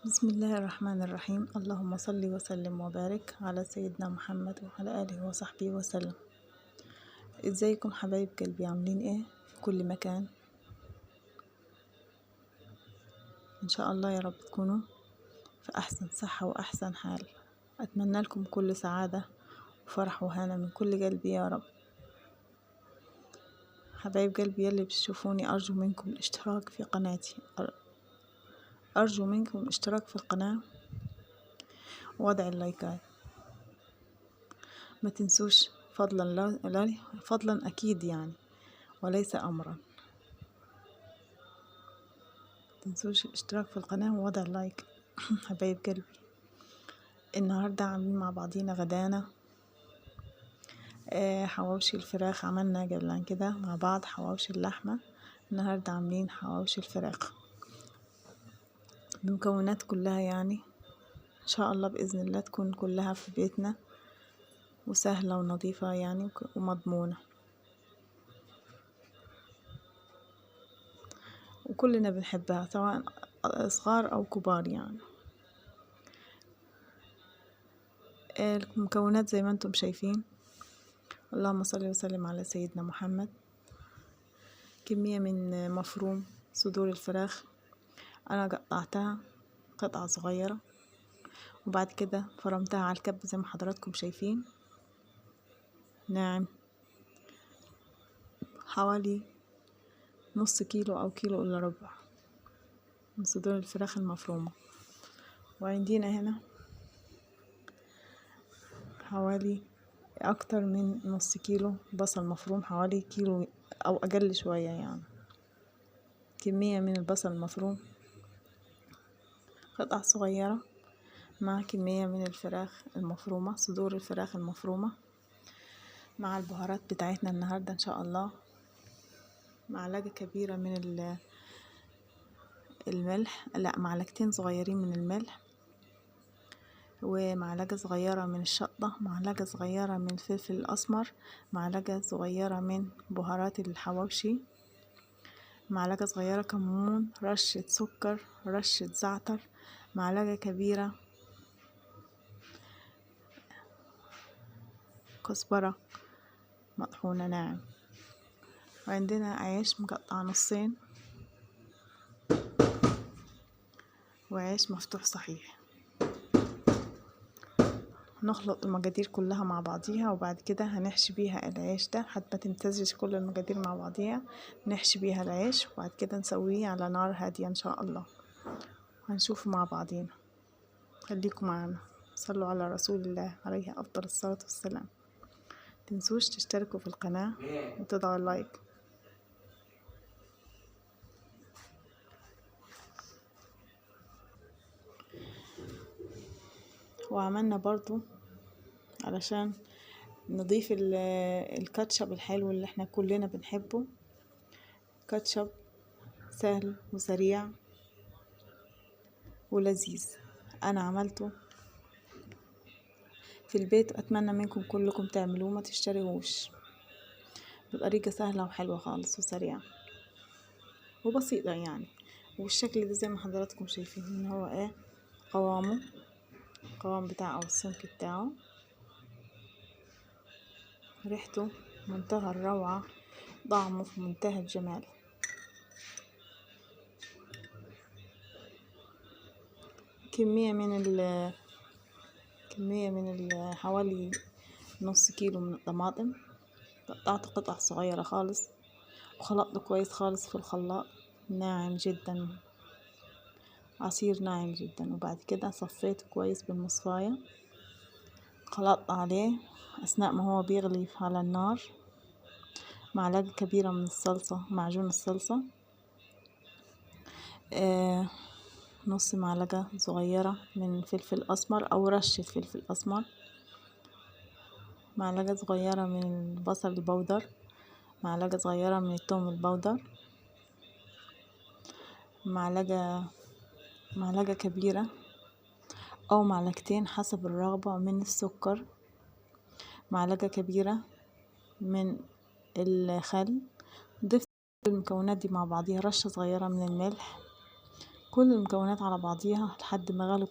بسم الله الرحمن الرحيم. اللهم صل وسلم وبارك على سيدنا محمد وعلى آله وصحبه وسلم. ازيكم حبايب قلبي؟ عاملين ايه في كل مكان؟ ان شاء الله يا رب تكونوا في احسن صحة واحسن حال. اتمنى لكم كل سعادة وفرح وهنا من كل قلبي يا رب. حبايب قلبي يلي بتشوفوني، ارجو منكم الاشتراك في قناتي، ارجو منكم الاشتراك في القناة ووضع اللايكات. ما تنسوش، فضلا اكيد يعني وليس امرا. متنسوش الاشتراك في القناة ووضع اللايك. حبايب قلبي، النهاردة عاملين مع بعضينا غدانا حواوشي الفراخ. عملنا قبل عن كده مع بعض حواوشي اللحمة، النهاردة عاملين حواوشي الفراخ بمكونات كلها يعني ان شاء الله بإذن الله تكون كلها في بيتنا وسهلة ونظيفة يعني ومضمونة، وكلنا بنحبها سواء صغار او كبار يعني. المكونات زي ما انتم شايفين، اللهم صل وسلم على سيدنا محمد. كمية من مفروم صدور الفراخ، انا قطعتها قطع صغيرة وبعد كده فرمتها على الكب زي ما حضراتكم شايفين. ناعم، حوالي نص كيلو او كيلو الا ربع من صدور الفراخ المفرومة. وعندنا هنا حوالي اكتر من نص كيلو بصل مفروم، حوالي كيلو او اقل شوية يعني. كمية من البصل المفروم قطع صغيرة مع كمية من الفراخ المفرومة، صدور الفراخ المفرومة، مع البهارات بتاعتنا النهاردة ان شاء الله. معلقة كبيرة من الملح، لا معلقتين صغيرين من الملح، ومعلقة صغيرة من الشطة، معلقة صغيرة من الفلفل الأسمر، معلقة صغيرة من بهارات الحواوشي، معلقة صغيرة كمون، رشة سكر، رشة زعتر، معلقة كبيرة كزبرة مطحونة ناعم. وعندنا عيش مقطع نصين وعيش مفتوح صحيح. نخلط المقادير كلها مع بعضيها وبعد كده هنحشي بيها العيش ده حتى ما تمتزج كل المقادير مع بعضيها. نحشي بيها العيش وبعد كده نسويه على نار هادية ان شاء الله. هنشوفه مع بعضينا، خليكم معنا. صلوا على رسول الله عليه افضل الصلاة والسلام. متنسوش تشتركوا في القناة وتضغطوا اللايك. وعملنا برضو علشان نضيف الكاتشب الحلو اللي احنا كلنا بنحبه، كاتشب سهل وسريع ولذيذ. انا عملته في البيت، اتمنى منكم كلكم تعملوه، ما تشتريهوش، بطريقة سهلة وحلوة خالص وسريعة وبسيطة يعني. والشكل ده زي ما حضراتكم شايفين ان هو ايه قوامه، القوام بتاعه او السمك بتاعه، ريحته منتهى الروعة، طعمه في منتهى الجمال. كمية من حوالي نص كيلو من الطماطم، قطعت قطع صغيرة خالص وخلطته كويس خالص في الخلاط، ناعم جدا، عصير ناعم جدا. وبعد كده صفيته كويس بالمصفاية، خلطت عليه أثناء ما هو بيغلي على النار معلقة كبيرة من الصلصة، معجون الصلصة، نص معلقة صغيرة من فلفل أسمر أو رشة فلفل أسمر، معلقة صغيرة من البصل البودر، معلقة صغيرة من الثوم البودر، معلقة كبيرة أو معلقتين حسب الرغبة من السكر، معلقة كبيرة من الخل. ضفت المكونات دي مع بعضيها، رشة صغيرة من الملح. كل المكونات على بعضيها لحد ما غلوا